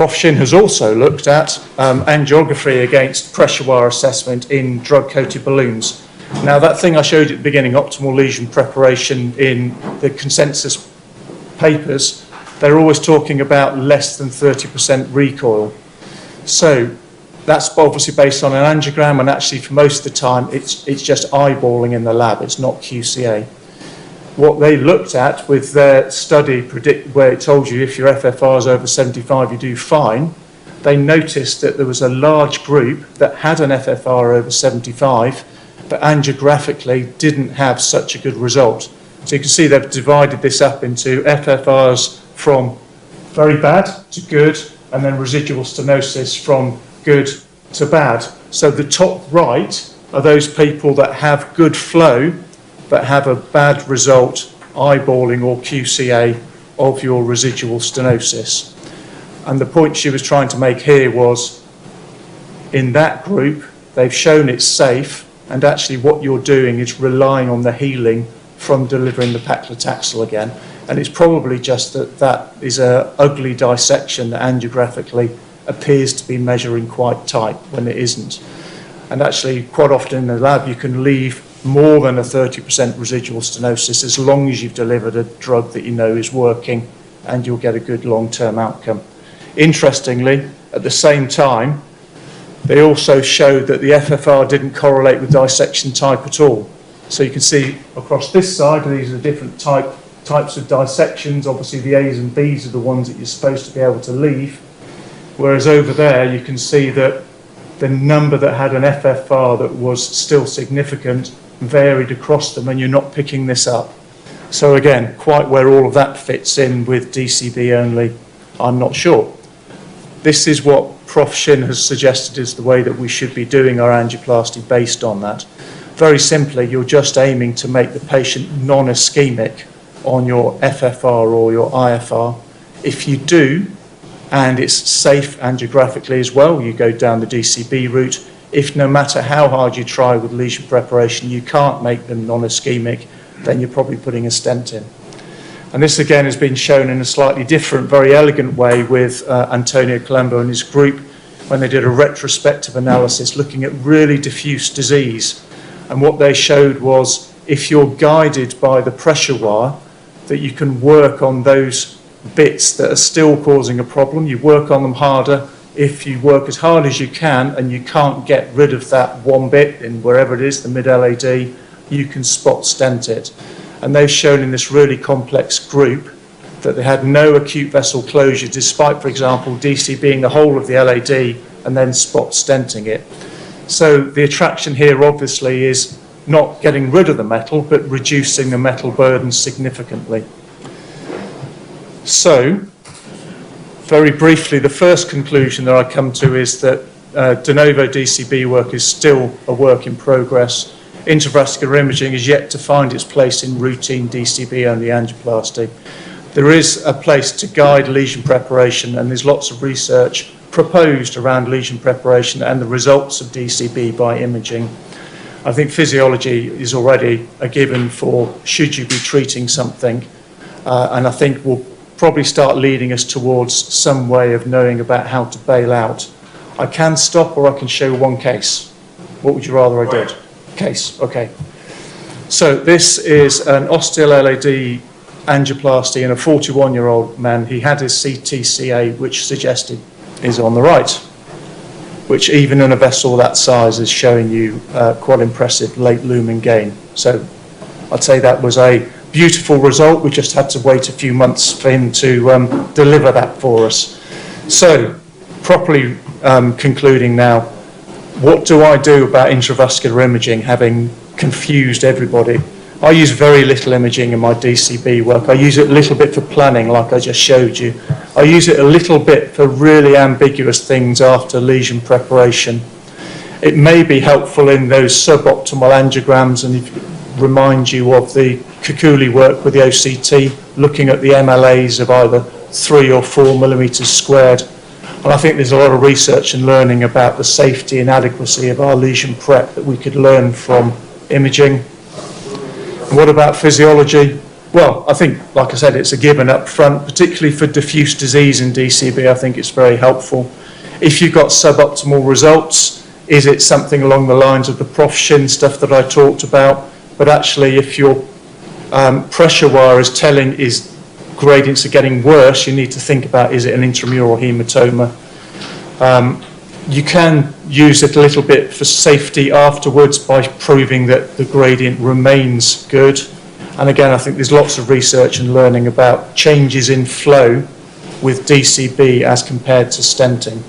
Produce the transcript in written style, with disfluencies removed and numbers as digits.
Prof. Shin has also looked at angiography against pressure wire assessment in drug-coated balloons. Now, that thing I showed you at the beginning, optimal lesion preparation in the consensus papers, they're always talking about less than 30% recoil. So that's obviously based on an angiogram, and actually for most of the time it's just eyeballing in the lab, it's not QCA. What they looked at with their study where it told you if your FFR is over 75 you do fine, they noticed that there was a large group that had an FFR over 75 but angiographically didn't have such a good result. So you can see they've divided this up into FFRs from very bad to good, and then residual stenosis from good to bad. So the top right are those people that have good flow but have a bad result, eyeballing or QCA of your residual stenosis. And the point she was trying to make here was, in that group, they've shown it's safe, and actually what you're doing is relying on the healing from delivering the paclitaxel again. And it's probably just that that is an ugly dissection that angiographically appears to be measuring quite tight when it isn't. And actually, quite often in the lab, you can leave more than a 30% residual stenosis as long as you've delivered a drug that you know is working, and you'll get a good long-term outcome. Interestingly, at the same time, they also showed that the FFR didn't correlate with dissection type at all. So you can see across this side, these are different types of dissections. Obviously, the A's and B's are the ones that you're supposed to be able to leave. Whereas over there, you can see that the number that had an FFR that was still significant varied across them, and you're not picking this up. So again, quite where all of that fits in with DCB only, I'm not sure. This is what Prof. Shin has suggested is the way that we should be doing our angioplasty based on that. Very simply, you're just aiming to make the patient non-ischemic on your FFR or your IFR. If you do, and it's safe angiographically as well, you go down the DCB route. If no matter how hard you try with lesion preparation, you can't make them non-ischemic, then you're probably putting a stent in. And this again has been shown in a slightly different, very elegant way with Antonio Colombo and his group when they did a retrospective analysis looking at really diffuse disease. And what they showed was, if you're guided by the pressure wire, that you can work on those bits that are still causing a problem. You work on them harder. If you work as hard as you can and you can't get rid of that one bit in wherever it is, the mid-LAD, you can spot stent it. And they've shown in this really complex group that they had no acute vessel closure, despite, for example, DC being the whole of the LAD and then spot stenting it. So the attraction here obviously is not getting rid of the metal, but reducing the metal burden significantly. So, very briefly, the first conclusion that I come to is that de novo DCB work is still a work in progress. Intravascular imaging is yet to find its place in routine DCB-only angioplasty. There is a place to guide lesion preparation, and there's lots of research proposed around lesion preparation and the results of DCB by imaging. I think physiology is already a given for should you be treating something, and I think will probably start leading us towards some way of knowing about how to bail out. I can stop or I can show one case. What would you rather I did? Case, okay. So this is an osteal LAD angioplasty in a 41-year-old man. He had his CTCA, which suggested is on the right, which even in a vessel that size is showing you quite impressive late lumen gain. So I'd say that was a beautiful result. We just had to wait a few months for him to deliver that for us. So, properly concluding now, what do I do about intravascular imaging, having confused everybody? I use very little imaging in my DCB work. I use it a little bit for planning, like I just showed you. I use it a little bit for really ambiguous things after lesion preparation. It may be helpful in those suboptimal angiograms, and remind you of the Kukuli work with the OCT, looking at the MLAs of either 3 or 4 millimeters squared. And I think there's a lot of research and learning about the safety and adequacy of our lesion prep that we could learn from imaging. And what about physiology? Well, I think, like I said, it's a given up front, particularly for diffuse disease in DCB. I think it's very helpful. If you've got suboptimal results, is it something along the lines of the Prof. Shin stuff that I talked about? But actually, if your pressure wire is gradients are getting worse, you need to think about, is it an intramural hematoma? You can use it a little bit for safety afterwards by proving that the gradient remains good. And again, I think there's lots of research and learning about changes in flow with DCB as compared to stenting.